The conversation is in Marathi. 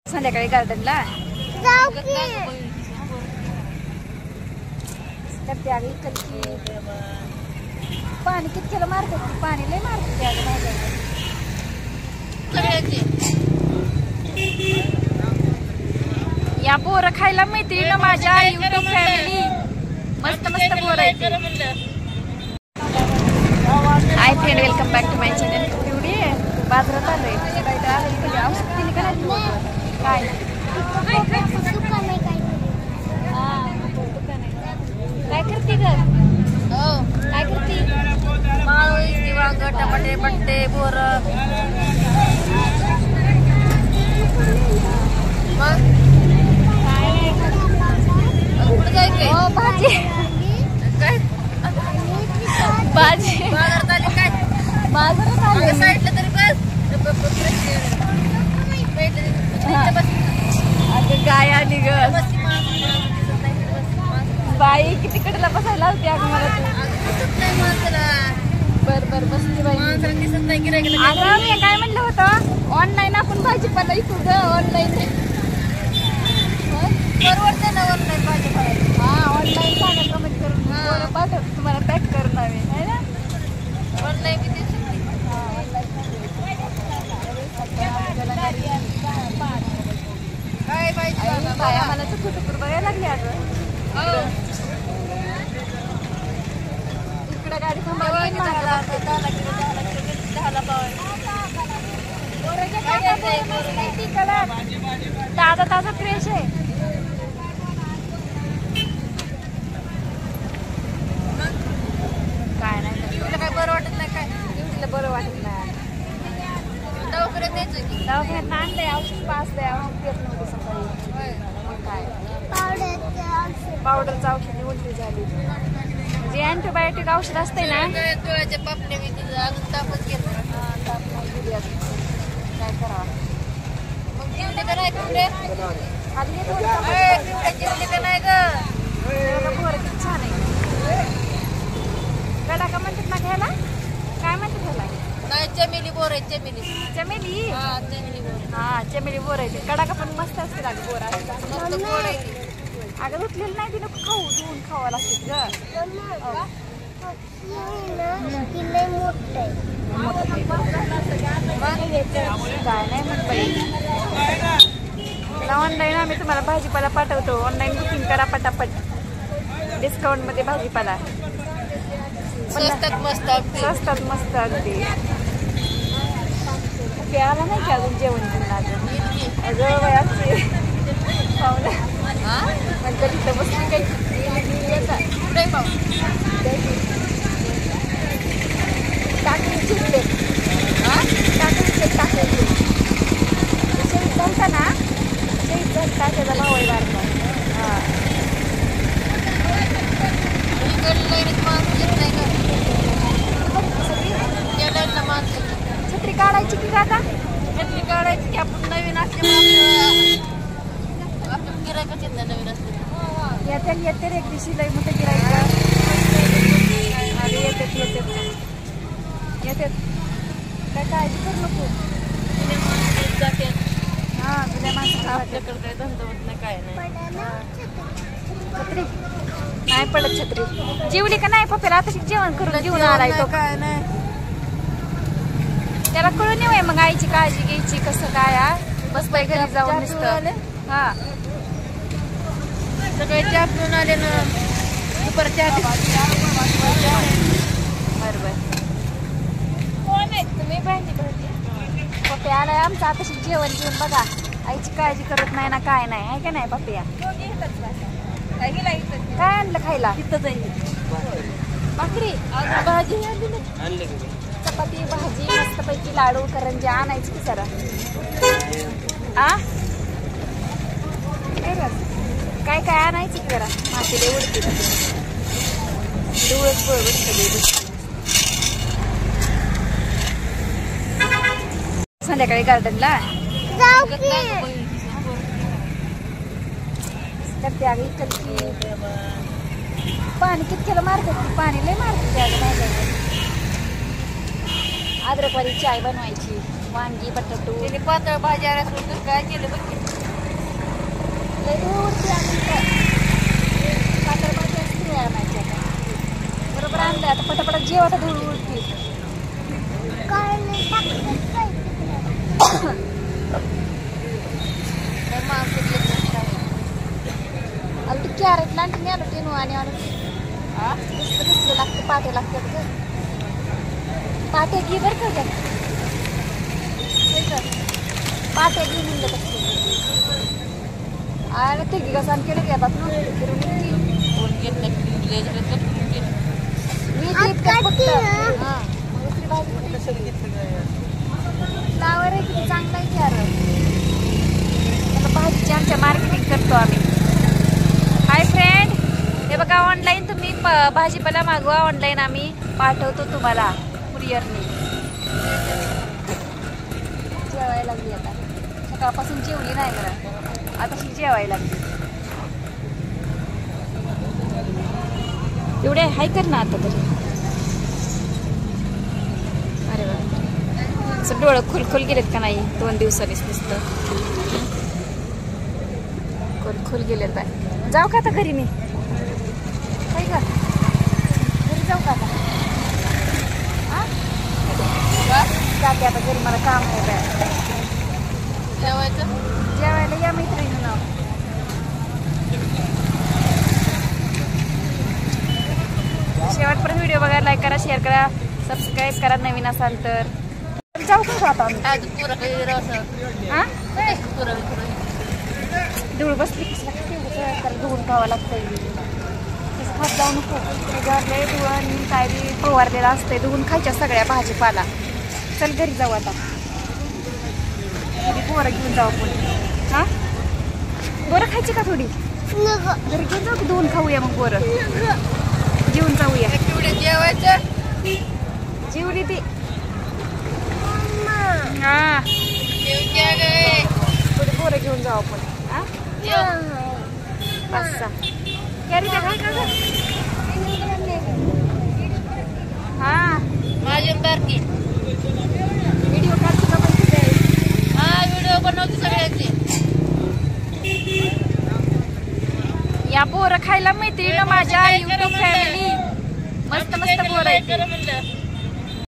संध्याकाळी गार्डनला पाणी कितक्याला मारतात पाणी लय मारतात या बोर खायला मिळते ना माझ्या युट्यूब फॅमिली मस्त मस्त बोर आहे hi friend welcome back to my channel एवढी बाजारात आलोय औषध दिली का काय काय करते ग काय करते माळी वांग टमाटे बट्टे बोर भाजी काय भाजी बाजारात आली काय बाजारात आली साईडला तरी बस गाय आली ग बाई किती कडला बसायला होती अगं मला बर बर बसली बाई दिसत नाही अगं मी काय म्हणलं होतं ऑनलाईन आपण भाजीपाला इकू ग ऑनलाईन परवडते ना ऑनलाईन भाजीपाला हा ऑनलाईन सांगा कमेंट करून पाठव तुम्हाला पॅक करून हवे आहे ना ऑनलाईन किती काय पाहिजे मला तर कुठं बघायला लागली अगं इकडे गाडी थांबावी ताजा ताजा फ्रेश आहे काय नाही तुला काय बरं वाटत नाही काय तुला बरं वाटत नाही दवाखान्यात द्यायचं की दवाखान्यात आणलंय औषध पाच द्या औषध देत नव्हतं सकाळी काय पावडरचं औषध उलटी झाली जे अँटीबायोटिक औषध असते ना डोळ्याच्या पापण्या मी तिथं अजून तापच घेतला ताप नाही काय करावं मग जेवले का नाही पिवडे खाली जेवले का नाही ग बोर किती छान आहे गडा का म्हणतात ना घ्यायला काय म्हणतात घ्यायला नाही चमेली बोर आहे चमेली चमेली हा चमेली बोर हा चमेली बोर आहे कडाका पण मस्त असते ना बोर मस्त बोर आहे अगं धुतलेलं नाही तिला खाऊ धुवून खावा लागते काय नाही म्हणत ऑनलाईन आम्ही तुम्हाला भाजीपाला पाठवतो ऑनलाईन बुकिंग करा पटापट डिस्काउंट मध्ये भाजीपाला स्वस्तात मस्त अगदी प्याला नाही का अजून जेवण अगं वयाचे पाहुणे नंतर इथं बसून काही टाकली चिरले टाकली टाकायचे शहीद झालता ना शहीद झालता त्याचा भाऊ वारता छत्री काढायची की आता छत्री काढायची की आपण नवीन असल्यामुळे आपण गिरायकच येत नाही नवीन असले येते एक दिवशी लई मोठे गिरायक अरे येतात काय काळजी करू नको हा तुझ्या माणसं आपल्याकडे काही धंदा होत नाही काय नाही छत्री नाही पडत छत्री जेवली का नाही पप्पाला आता जेवण करून जेवण आलाय तो काय नाही त्याला कळून येऊ मग आईची काळजी घ्यायची कसं काय बस बाई घरी जाऊन नुसतं हा सगळे चहा पिऊन आले ना दुपार चहा बरोबर कोण आहे तुम्ही भाजी पप्पा आलाय आमचं आताशी जेवण घेऊन बघा आईची काळजी करत नाही ना काय नाही आहे का नाही पप्पा काय आणलं खायला तिथंच आहे भाकरी भाजी आणली चपाती भाजी मस्तपैकी लाडू करंजी आणायची की जरा काय काय आणायची की जरा माती दे उडते संध्याकाळी गार्डनला पाणी कितक्याला मारतात पाणी लय मारतात अद्रकवाली चाय बनवायची वांगी बटाटू पातळ भाजी काय केलं बघ जेवायला धूळ उडते. तू कॅरेट लांटी आलो टेनू आणि लागते पाटे लागतात ग. पाटे घे बरं का पाटे घे म्हणलं कसं आणि ते गिगासान केले घेतात ना मी फ्लावर आहे किती चांगला आहे यार. भाजीची आमच्या मार्केटिंग करतो आम्ही. हाय फ्रेंड, हे बघा ऑनलाईन तुम्ही भाजीपाला मागवा. ऑनलाईन आम्ही पाठवतो तुम्हाला कुरिअरने. जेवायला लागली आता. सकाळपासून जेवली नाही करा आता जेवायला लागली. एवढे हाय कर ना आता तरी. अरे वा डोळं खोल गेलेत का नाही 2 दिवसांनीच नुसतं खोल गेलेत बाय. जाऊ का आता घरी मी काय का घरी जाऊ का आता. जाते आता घरी मला काम आहे बाय. जेवायला या मैत्रिणी ना. शेवटपर्यंत व्हिडिओ बघा. लाईक करा, शेअर करा, सबस्क्राईब करा नवीन असाल तर. जाऊ का आता धूळ बसली धुवून खावं लागतंय. हात जाऊ नको त्याच्यावरले धुवून काय बी फवारलेलं असतंय. धुवून खायच्या सगळ्या भाजीपाला. चल घरी जाऊ आता. बोरं घेऊन जाऊ आपण. हा बोरं खायची का थोडी घरी घेऊन जाऊ की धुवून खाऊया मग बोरं घेऊन जाऊया. जेवायचं जेवली ती. हा थोडी बोरं घेऊन जाऊ आपण. कॅरी काय का ग. हा माझी बारकी व्हिडिओ काढते का बघते. हा व्हिडिओ बनवते सगळ्यांचे. या बोरं खायला माहिती ना माझ्या युट्यूब फॅमिली. मस्त मस्त बोरं आहे.